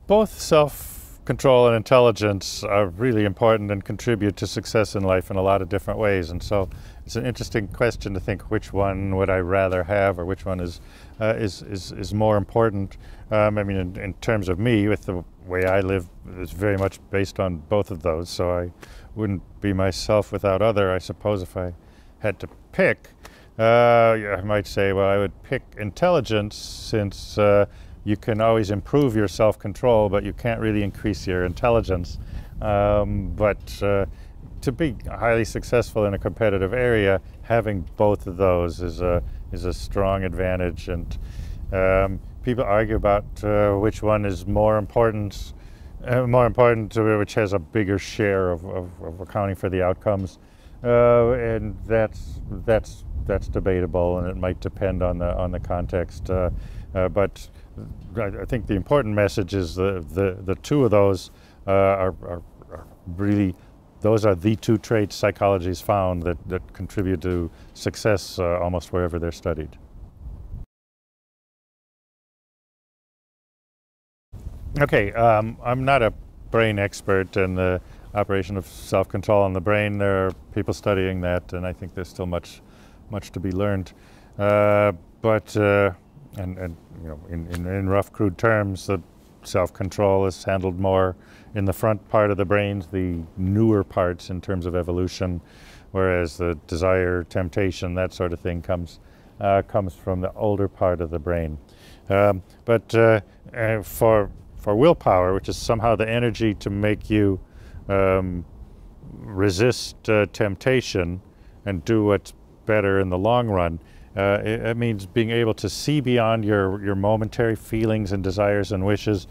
Both self-control and intelligence are really important and contribute to success in life in a lot of different ways. And so it's an interesting question to think which one would I rather have, or which one is more important. I mean, in terms of me, with the way I live, it's very much based on both of those. So I wouldn't be myself without other. I suppose if I had to pick, I might say, well, I would pick intelligence, since you can always improve your self-control, but you can't really increase your intelligence. To be highly successful in a competitive area, having both of those is a strong advantage. And people argue about which one is more important, which has a bigger share of accounting for the outcomes, and that's debatable, and it might depend on the context. But I think the important message is the two of those are really, those are the two traits psychology's found that contribute to success almost wherever they're studied. Okay, I'm not a brain expert in the operation of self-control on the brain. There are people studying that, and I think there's still much to be learned. And you know, in rough, crude terms, the self-control is handled more in the front part of the brain, the newer parts in terms of evolution, whereas the desire, temptation, that sort of thing comes from the older part of the brain. For willpower, which is somehow the energy to make you resist temptation and do what's better in the long run, it means being able to see beyond your momentary feelings and desires and wishes,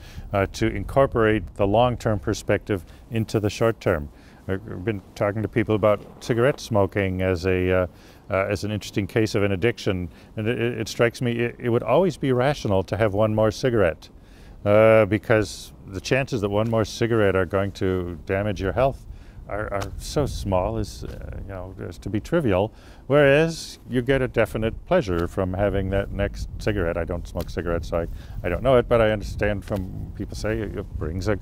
to incorporate the long-term perspective into the short-term. I've been talking to people about cigarette smoking as an interesting case of an addiction, and it strikes me it would always be rational to have one more cigarette, because the chances that one more cigarette are going to damage your health are so small as to be trivial, whereas you get a definite pleasure from having that next cigarette. I don't smoke cigarettes, so I don't know it, but I understand from people say it brings a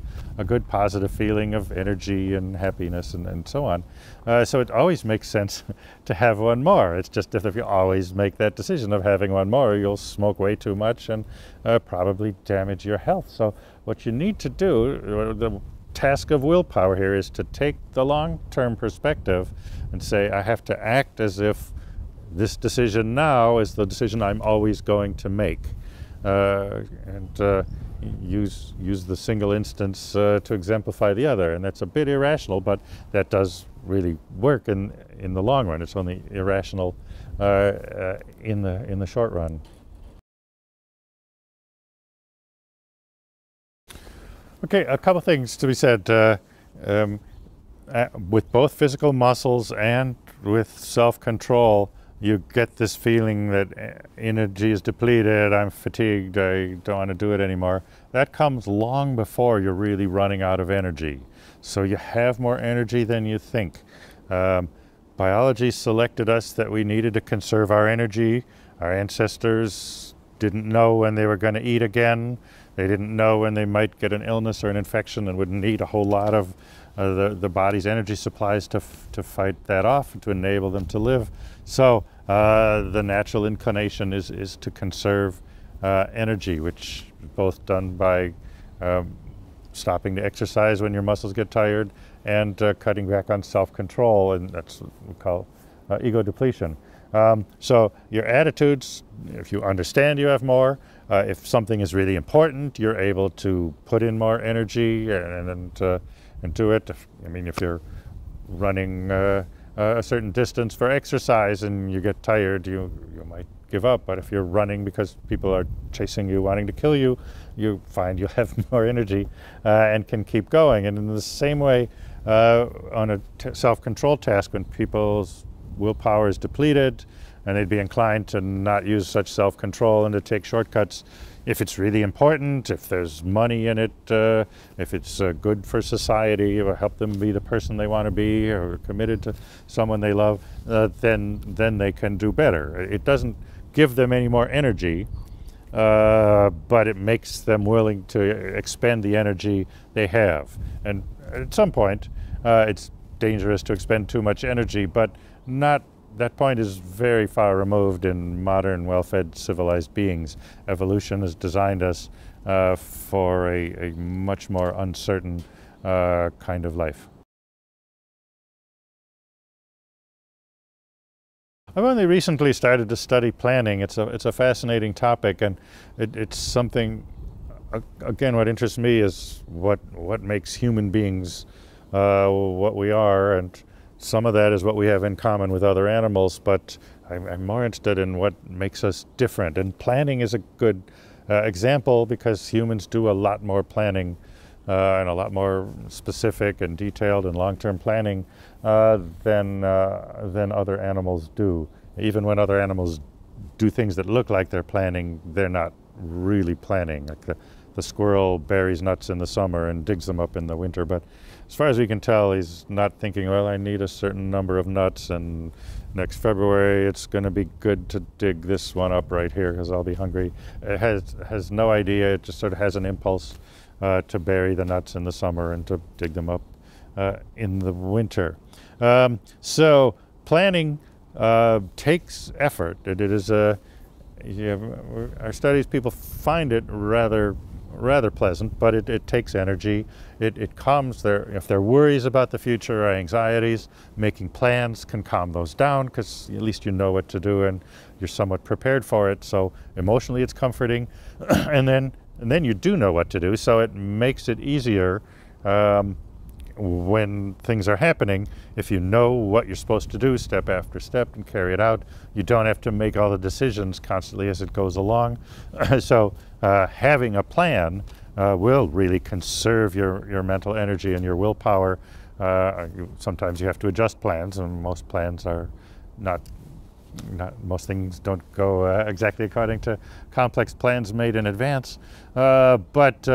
good positive feeling of energy and happiness and so on. So it always makes sense to have one more. It's just if you always make that decision of having one more, you'll smoke way too much and probably damage your health. So what you need to do, the task of willpower here, is to take the long-term perspective and say, I have to act as if this decision now is the decision I'm always going to make, and use the single instance to exemplify the other. And that's a bit irrational, but that does really work in the long run. It's only irrational in the short run. Okay, a couple things to be said. With both physical muscles and with self-control, you get this feeling that energy is depleted, I'm fatigued, I don't want to do it anymore. That comes long before you're really running out of energy. So you have more energy than you think. Biology selected us that we needed to conserve our energy. Our ancestors didn't know when they were going to eat again. They didn't know when they might get an illness or an infection and would need a whole lot of the body's energy supplies to fight that off and to enable them to live. So the natural inclination is to conserve energy, which is both done by stopping to exercise when your muscles get tired and cutting back on self-control, and that's what we call ego depletion. So your attitudes, if you understand you have more, if something is really important, you're able to put in more energy and do it. If you're running a certain distance for exercise and you get tired, you might give up. But if you're running because people are chasing you, wanting to kill you, you find you have more energy and can keep going. And in the same way, on a self-control task, when people's willpower is depleted and they'd be inclined to not use such self-control and to take shortcuts, if it's really important, if there's money in it, if it's good for society, or help them be the person they want to be, or committed to someone they love, then they can do better. It doesn't give them any more energy, but it makes them willing to expend the energy they have. And at some point, it's dangerous to expend too much energy, but that point is very far removed in modern, well-fed, civilized beings. Evolution has designed us for a much more uncertain kind of life. I've only recently started to study planning. It's a fascinating topic, and it's something. Again, what interests me is what makes human beings what we are, and some of that is what we have in common with other animals, but I'm more interested in what makes us different. And planning is a good example, because humans do a lot more planning and a lot more specific and detailed and long-term planning than other animals do. Even when other animals do things that look like they're planning, they're not really planning. Like the squirrel buries nuts in the summer and digs them up in the winter, but as far as we can tell, he's not thinking, well, I need a certain number of nuts, and next February it's going to be good to dig this one up right here because I'll be hungry. It has no idea. It just sort of has an impulse to bury the nuts in the summer and to dig them up in the winter. So planning takes effort. It is our studies, people find it rather pleasant, but it takes energy. It calms if there are worries about the future or anxieties, making plans can calm those down, because at least you know what to do and you're somewhat prepared for it. So emotionally it's comforting. and then you do know what to do, so it makes it easier when things are happening. If you know what you're supposed to do step after step and carry it out, you don't have to make all the decisions constantly as it goes along. So having a plan will really conserve your mental energy and your willpower. Sometimes you have to adjust plans, and most plans are not most things don't go exactly according to complex plans made in advance, but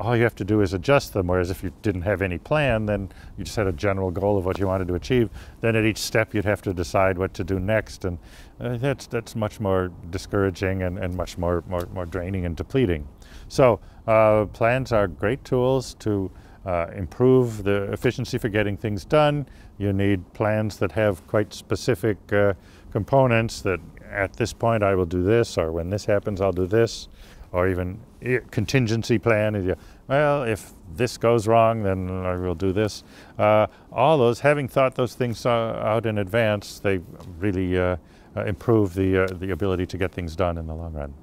all you have to do is adjust them. Whereas if you didn't have any plan, then you just had a general goal of what you wanted to achieve, then at each step you'd have to decide what to do next, and that's much more discouraging and much more draining and depleting. So plans are great tools to improve the efficiency for getting things done. You need plans that have quite specific components, that at this point I will do this, or when this happens I'll do this, or even contingency plan. Well, if this goes wrong, then I will do this. All those, having thought those things out in advance, they really improve the ability to get things done in the long run.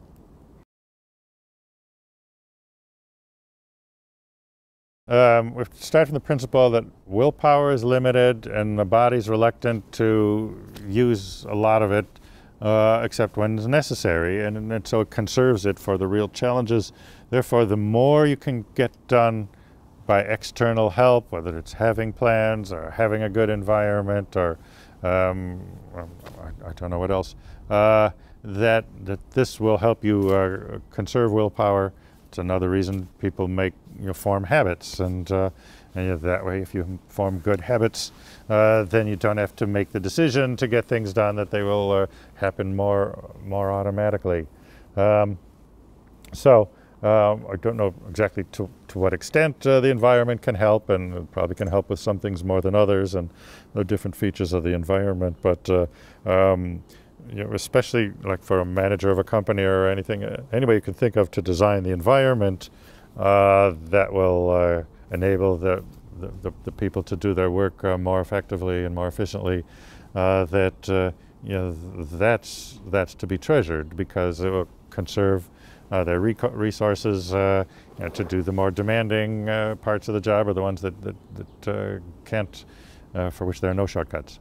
We start from the principle that willpower is limited and the body's reluctant to use a lot of it except when it's necessary, and so it conserves it for the real challenges. Therefore, the more you can get done by external help, whether it's having plans or having a good environment, or I don't know what else, that this will help you conserve willpower. It's another reason people form habits, and that way, if you form good habits, then you don't have to make the decision to get things done, that they will happen more automatically. So I don't know exactly to what extent the environment can help, and it probably can help with some things more than others, and there are different features of the environment, but especially like for a manager of a company or anything, any way you can think of to design the environment that will enable the people to do their work more effectively and more efficiently, that's to be treasured, because it will conserve their resources to do the more demanding parts of the job, or the ones that can't, for which there are no shortcuts.